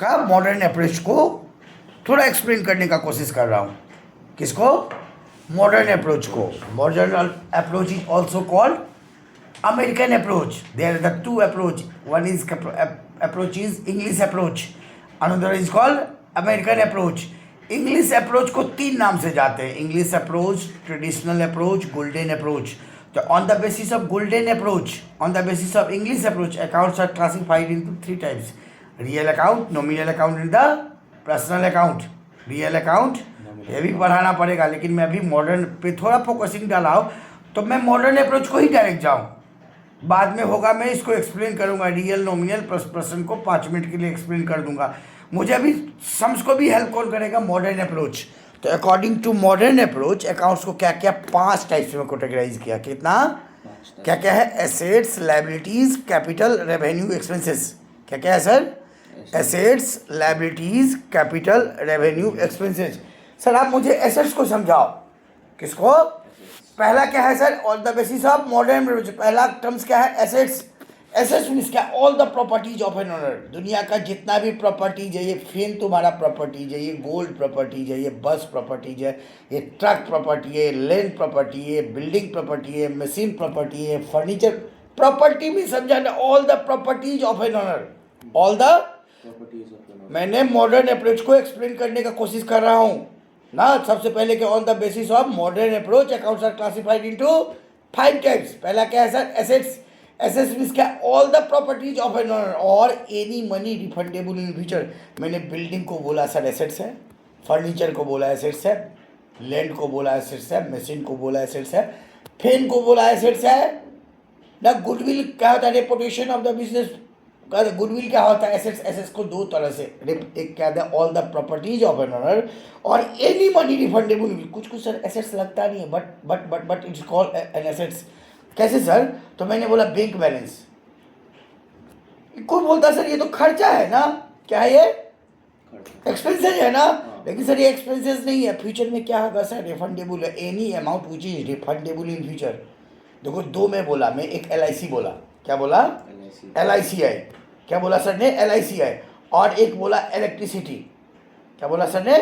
का modern approach को थोड़ा एक्सप्लेन करने का कोशिश कर रहा हूँ। किसको? मॉडर्न अप्रोच को। Modern approach is also called American approach. There are the two approach, one is approach is English approach, another is called American approach. English approach को तीन नाम से जाते हैं: English approach, traditional approach, golden approach. तो on the basis of golden approach, on the basis of English approach, accounts are classified into three types: real account, nominal account and the personal account. Real account ये भी पढ़ाना पड़ेगा, लेकिन मैं अभी modern पे थोड़ा फोकसिंग डाला हूँ, तो मैं मॉडर्न अप्रोच को ही डायरेक्ट जाऊँ। बाद में होगा मैं इसको एक्सप्लेन करूँगा, रियल, नॉमिनल, पर्सन को 5 मिनट के लिए एक्सप्लेन कर दूंगा। मुझे अभी सम्स को भी हेल्प कौन करेगा? Modern approach. तो according to modern approach, accounts को क्या क्या 5 टाइप्स में कैटेगराइज किया। कितना? क्या क्या है? Assets, liabilities, capital, revenue, expenses. क्या क्या है sir? Assets, liabilities, capital, revenue, expenses. Sir आप मुझे एसेट्स को समझाओ। किसको? पहला क्या है sir? On the basis of modern approach, पहला टर्म्स क्या है? एसेट्स। एसेट्स मीन्स क्या? All the properties of an owner. दुनिया का जितना भी प्रॉपर्टीज है, ये फेन तुम्हारा प्रॉपर्टीज है, ये गोल्ड प्रॉपर्टीज है, ये बस प्रॉपर्टीज है, ये ट्रक प्रॉपर्टी है, लैंड प्रॉपर्टी है, बिल्डिंग प्रॉपर्टी है, मशीन प्रॉपर्टी है, फर्नीचर प्रॉपर्टी भी समझाना। All the properties of an owner, all the. मैंने मॉडर्न अप्रोच को एक्सप्लेन करने का कोशिश कर रहा हूँ ना। सबसे पहले कि on the basis of modern approach, accounts are classified into 5 types. पहला क्या है सर? एसेट्स। एसेट्स मीन्स क्या? All the properties of an owner और any money refundable in future. मैंने बिल्डिंग को बोला सर एसेट्स है, फर्नीचर को बोला एसेट्स है, लैंड को बोला एसेट्स है, मशीन को बोला एसेट्स है, फेन को बोला एसेट्स है ना। गुडविल क्या होता है? Reputation of the business. Goodwill क्या होता है? एसेट्स। एसेट्स को दो तरह से, एक क्या है? All the properties of an owner और एनी मनी रिफंडेबल। कुछ कुछ सर एसेट्स लगता नहीं है, but it's called an assets. कैसे सर? तो मैंने बोला बैंक बैलेंस। कोई बोलता सर ये तो खर्चा है ना। क्या है ये? एक्सपेंसेस है ना। लेकिन सर ये एक्सपेंसेस नहीं है। फ्यूचर में क्या होगा सर? रिफंडेबल है, any amount which is refundable in future. देखो दो में बोला मैं, एक LIC बोला। क्या बोला? LIC है। क्या बोला सर ने? LIC है। और एक बोला इलेक्ट्रिसिटी। क्या बोला सर ने?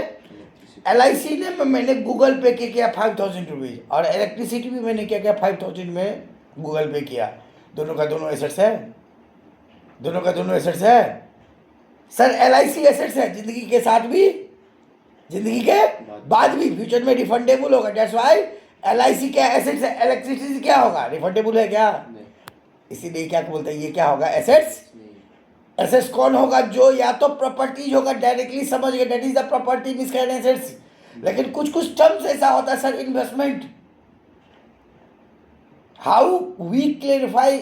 LIC ने मैंने गूगल पे किया 5000 रुपीज़, और इलेक्ट्रिसिटी भी मैंने क्या किया 5000 में गूगल पे किया। दोनों का दोनों एसेट्स है, दोनों का दोनों एसेट्स है सर। LIC एसेट्स है, जिंदगी के साथ भी, जिंदगी के बाद भी, फ्यूचर में रिफंडेबल होगा। दैट्स व्हाई LIC क्या एसेट्स है। इलेक्ट्रिसिटी क्या होगा? रिफंडेबल है क्या? इसीलिए क्या बोलते हैं, ये क्या होगा? एसेट्स। एसेट्स कौन होगा? जो या तो प्रॉपर्टीज होगा, डायरेक्टली समझ गए, that is the property means assets. लेकिन कुछ कुछ टर्म्स ऐसा होता है sir, investment. How we clarify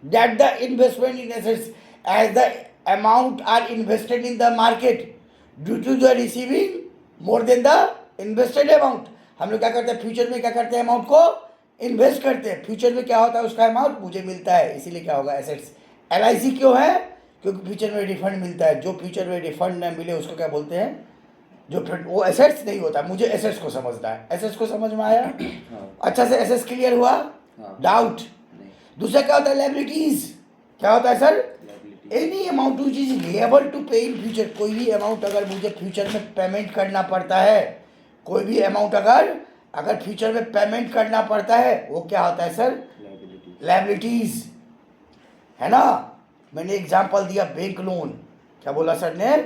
that the investment in assets as the amount are invested in the market due to the receiving more than the invested amount. हम लोग क्या करते हैं? फ्यूचर में क्या करते हैं? अमाउंट को इन्वेस्ट करते हैं। फ्यूचर में क्या होता है? उसका अमाउंट मुझे मिलता है, इसीलिए क्या होगा? एसेट्स। LIC क्यों है? क्योंकि फ्यूचर में रिफंड मिलता है। जो फ्यूचर में रिफंड न मिले उसको क्या बोलते हैं? जो वो एसेट्स नहीं होता। मुझे एसेट्स को समझना है। एसेट्स को समझ में आया? अच्छा से एसेट्स क्लियर हुआ? डाउट? दूसरा क्या होता है? लायबिलिटीज। क्या होता है sir? Any amount which is liable to pay in future. कोई भी अमाउंट अगर मुझे फ्यूचर में पेमेंट करना पड़ता है, कोई भी अमाउंट अगर फ्यूचर में पेमेंट करना पड़ता है, वो क्या होता है सर? लायबिलिटीज है ना। मैंने एग्जांपल दिया बैंक लोन। क्या बोला सर ने?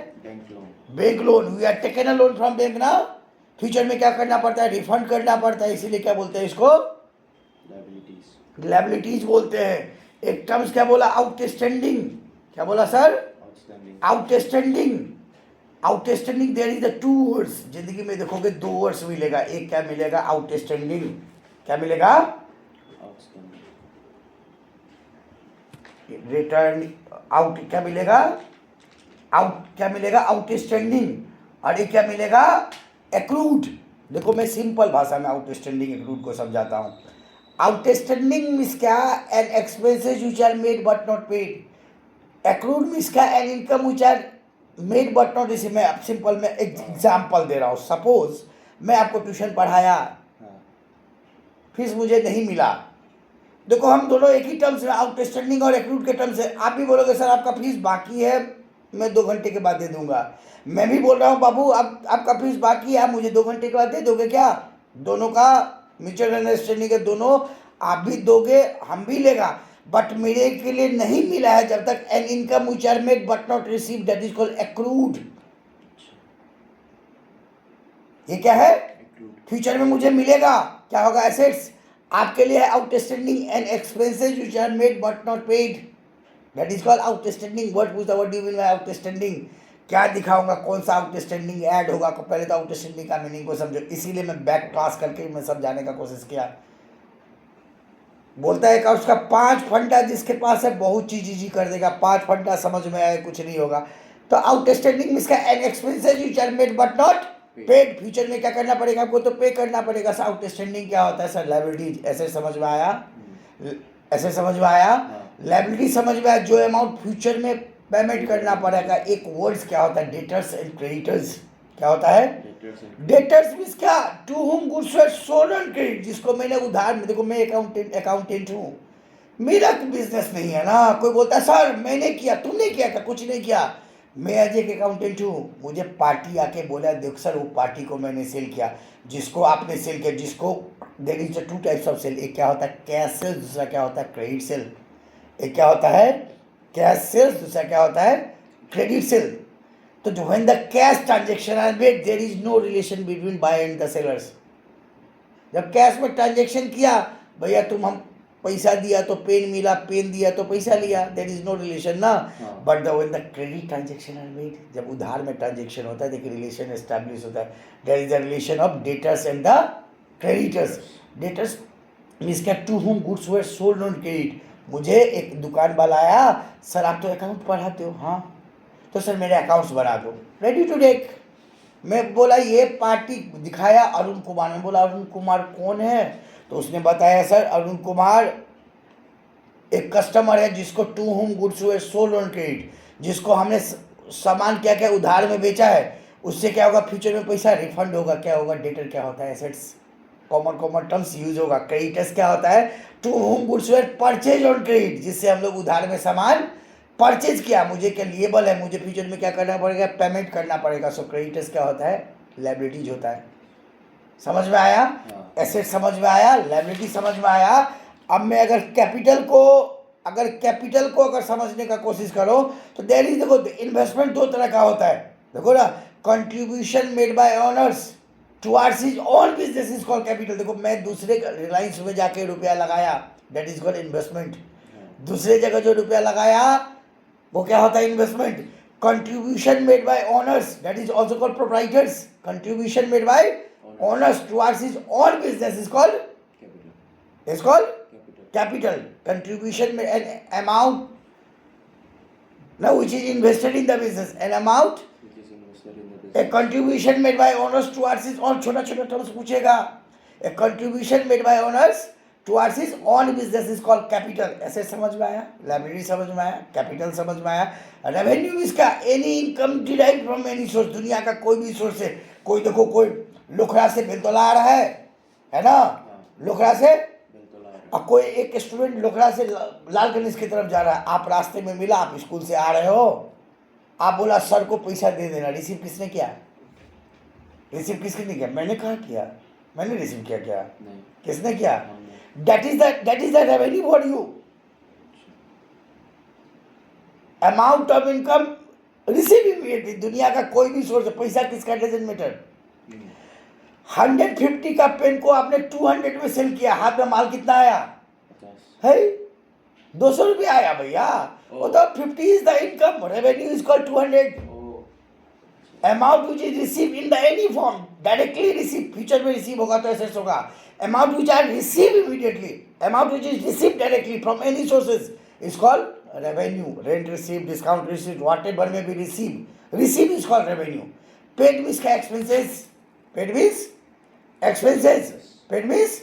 Bank loan. We are taken a loan from bank ना। फ्यूचर में क्या करना पड़ता है? रिफंड करना पड़ता है, इसीलिए क्या बोलते हैं इसको? लायबिलिटीज बोलते हैं। एक टर्म्स क्या बोला? आउटस्टैंडिंग। क्या बोला sir? Outstanding. Outstanding there is the 2 words. जिंदगी में देखोगे 2 वर्ड्स मिलेगा। एक क्या मिलेगा? आउटस्टैंडिंग। क्या मिलेगा? Return out. क्या मिलेगा? आउट। क्या मिलेगा? आउटस्टैंडिंग। और ये क्या मिलेगा? एक्रूड। देखो मैं सिंपल भाषा में आउटस्टैंडिंग एक्रूड को समझाता हूँ। आउटस्टैंडिंग मीन्स क्या? An expenses which are made but not paid. Accrued means क्या? An income which are made but not. इसी में सिंपल में एग्जाम्पल दे रहा हूँ। सपोज मैं आपको ट्यूशन पढ़ाया, फीस मुझे नहीं मिला। देखो हम दोनों एक ही टर्म्स में, आउटस्टैंडिंग और एक्रूड के टर्म्स है। आप भी बोलोगे सर आपका फीस बाकी है, मैं 2 घंटे के बाद दे दूंगा। मैं भी बोल रहा हूँ बाबू अब आपका फीस बाकी है, मुझे 2 घंटे के बाद दे दोगे क्या? दोनों का म्यूचुअल अंडरस्टैंडिंग है, दोनों आप भी दोगे हम भी लेगा, बट मेरे के लिए नहीं मिला है जब तक an income which are made but not receive, that is called accrued. ये क्या है? फ्यूचर में मुझे मिलेगा, क्या होगा? एसेट्स। आपके लिए है outstanding and expenses which are made but not paid, that is called outstanding. What do you mean by outstanding? क्या दिखाऊंगा, कौन सा आउटस्टैंडिंग ऐड होगा? पहले तो आउटस्टैंडिंग का मीनिंग को समझो, इसीलिए मैं बैक क्लास करके मैं समझाने का कोशिश किया। बोलता है कि उसका 5 फंडा जिसके पास है बहुत चीज इजी कर देगा, 5 फंडा समझ में आए कुछ नहीं होगा। तो आउटस्टैंडिंग इसका an expenses which are made but not paid, future में क्या करना पड़ेगा आपको? तो पे करना पड़ेगा। सर आउटस्टैंडिंग क्या होता है? Sir liability. ऐसे समझ में आया? ऐसे समझ में आया? लायबिलिटी समझ में आया, जो अमाउंट फ्यूचर में पेमेंट करना पड़ेगा। एक वर्ड्स क्या होता है? Debtors and creditors. क्या होता है? डेटर्स मींस क्या? To whom goods were sold on credit, जिसको मैंने उधार में, देखो मैं अकाउंटेंट हूँ, मेरा बिजनेस नहीं है ना। कोई बोलता है सर मैंने किया, तुमने किया क्या? कुछ नहीं किया। मैं एज एक अकाउंटेंट हूँ, मुझे पार्टी आके बोला देख सर वो पार्टी को मैंने सेल किया, जिसको आपने सेल किया, जिसको there is 2 types of sale. एक क्या होता है? कैश सेल, दूसरा क्या होता है? Credit sale. एक क्या होता है? कैश सेल, दूसरा क्या होता है? Credit sale. तो when the cash transaction are made, there is no relation between buyer and the sellers। जब कैश में ट्रांजेक्शन किया, भैया तुम हम पैसा दिया तो पेन मिला, पेन दिया तो पैसा लिया, देयर इज नो रिलेशन ना। But when the credit transaction are made, जब उधार में ट्रांजेक्शन होता है देखिए रिलेशन एस्टैब्लिश होता है। There is a relation of debtors and the creditors. Debtors means क्या? To whom goods were sold on credit. मुझे एक दुकान वाला आया, सर आप तो अकाउंट पढ़ाते हो, हाँ तो सर मेरे अकाउंट्स बना दो, रेडी टू टेक। मैं बोला ये पार्टी, दिखाया अरुण कुमार, में बोला अरुण कुमार कौन है? तो उसने बताया सर अरुण कुमार एक कस्टमर है जिसको to whom goods were sold on credit, जिसको हमने सामान क्या क्या उधार में बेचा है, उससे क्या होगा? फ्यूचर में पैसा रिफंड होगा। क्या होगा? डेटर क्या होता है? एसेट्स। कॉमन टर्म्स यूज होगा। क्रेडिटर्स क्या होता है? To whom goods were purchase on credit, जिससे हम लोग उधार में सामान परचेज किया, मुझे क्या लिएबल है, मुझे फ्यूचर में क्या करना पड़ेगा? पेमेंट करना पड़ेगा। सो क्रेडिटर्स क्या होता है? लायबिलिटीज होता है। समझ में आया? एसेट समझ में आया, लायबिलिटी समझ में आया। अब मैं अगर कैपिटल को अगर समझने का कोशिश करो तो देयर इज, देखो इन्वेस्टमेंट 2 तरह का होता है, देखो ना। Contribution made by owners towards his own business is called capital. देखो मैं दूसरे रिलायंस में जाके रुपया लगाया, दैट इज कॉल्ड इन्वेस्टमेंट। दूसरे जगह जो रुपया लगाया वो क्या होता है? Investment. Contribution made by owners, that is also called proprietors. Contribution made by owners towards his own business is called capital। Contribution made an amount now which is invested in the business, an amount a contribution made by owners towards his own, छोटा छोटा terms पूछेगा। a contribution made by owners towards his own business is called capital। ऐसे समझ में आया? Liability समझ में आया, कैपिटल समझ में आया। रेवेन्यू इसका any income derive from any source, दुनिया का कोई भी सोर्स से। कोई देखो कोई लोखड़ा से बेलतोला आ रहा है ना, लोखड़ा से। अब कोई एक स्टूडेंट लोखड़ा से लाल गणेश की तरफ जा रहा है, आप रास्ते में मिला, आप स्कूल से आ रहे हो, आप बोला सर को पैसा दे देना, रिसीव किसने किया? रिसीव किसने किया? मैंने कहा किया, मैंने रिसीव किया क्या? किसने किया? That is the revenue for you. Amount of income receive immediately. दुनिया का कोई भी सोर्स, पैसा किसका डजंट मैटर। 150 का पेन को आपने 200 में सेल किया, हाथ में माल कितना आया? है 200 रुपया आया भैया। वो तो 50 is the income, revenue is called 200। Amount which is receive in the any form, directly receive, future में रिसीव होगा तो एसेट्स होगा। Amount which are receive immediately, amount which is receive directly from any sources is called revenue. Rent receive, discount receive, whatever में भी receive is called revenue. Paid means का expenses, paid means expenses, paid means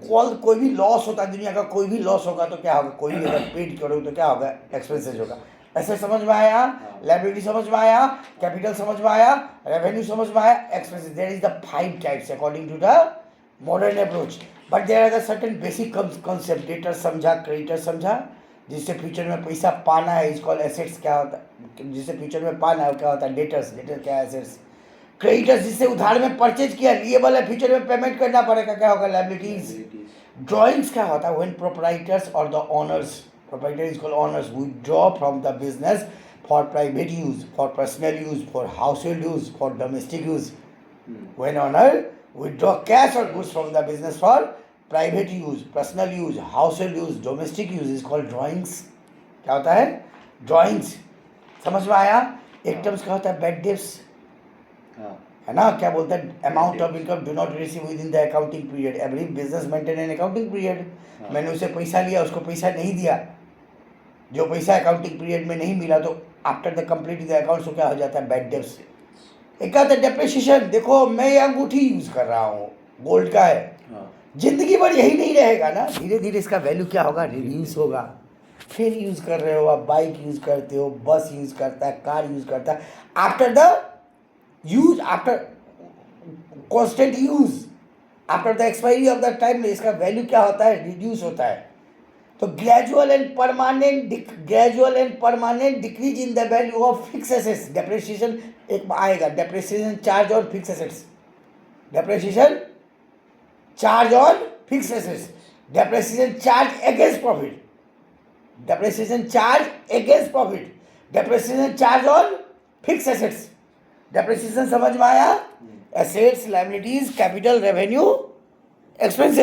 कोई भी loss होता है, दुनिया का कोई भी लॉस होगा तो क्या होगा? कोई भी अगर पेड करोगे तो क्या होगा? एक्सपेंसेस होगा। ऐसे समझ में आया? लायबिलिटी समझ में आया, कैपिटल समझ में आया, रेवेन्यू समझ में आया, expenses. There is the 5 types according to the modern approach, but there are the certain basic concept. Debtor समझा, क्रेडिटर समझा, जिससे फ्यूचर में पैसा पाना है इज कॉल्ड एसेट्स। क्या होता है जिससे फ्यूचर में पाना है क्या होता है? डेटर्स। डेटर क्या है? एसेट्स। क्रेडिटर्स जिससे उधार में परचेज किया, लिएबल है, फ्यूचर में पेमेंट करना पड़ेगा, क्या होगा? लायबिलिटीज। ड्रॉइंग्स क्या होता है? व्हेन प्रोप्राइटर्स और the owners, proprietor is called owners, withdraw from the business for private use, for personal use, for house hold use, for domestic use. When owner withdraw cash or goods from the business for private use, personal use, household use, domestic use is called drawings। क्या होता है? drawings। समझ में आया? एक terms क्या होता है? bad debts, है ना? क्या बोलता है? Amount of income do not receive with in the accounting period. Every business maintain an accounting period. मैंने उसे पैसा लिया, उसको पैसा नहीं दिया, जो पैसा अकाउंटिंग पीरियड में नहीं मिला, तो after the complete the account क्या हो जाता है? Bad debts. एक आता है डेप्रिसिएशन। देखो मैं ये अंगूठी यूज कर रहा हूँ, गोल्ड का है, जिंदगी भर यही नहीं रहेगा ना, धीरे धीरे इसका वैल्यू क्या होगा? रिड्यूस होगा। फिर यूज कर रहे हो आप, बाइक यूज करते हो, बस यूज करता है, कार यूज करता है, after the use, after constant use, after the expiry of the time, इसका वैल्यू क्या होता है? रिड्यूस होता है। तो gradual and permanent decrease in the value of fix assets. Depreciation एक आएगा, depreciation charge on fix assets, depreciation charge on fix assets, depreciation charge against profit, depreciation charge against profit, depreciation charge on fix assets. Depreciation समझ में आया? Assets, liabilities, capital, revenue, expenses.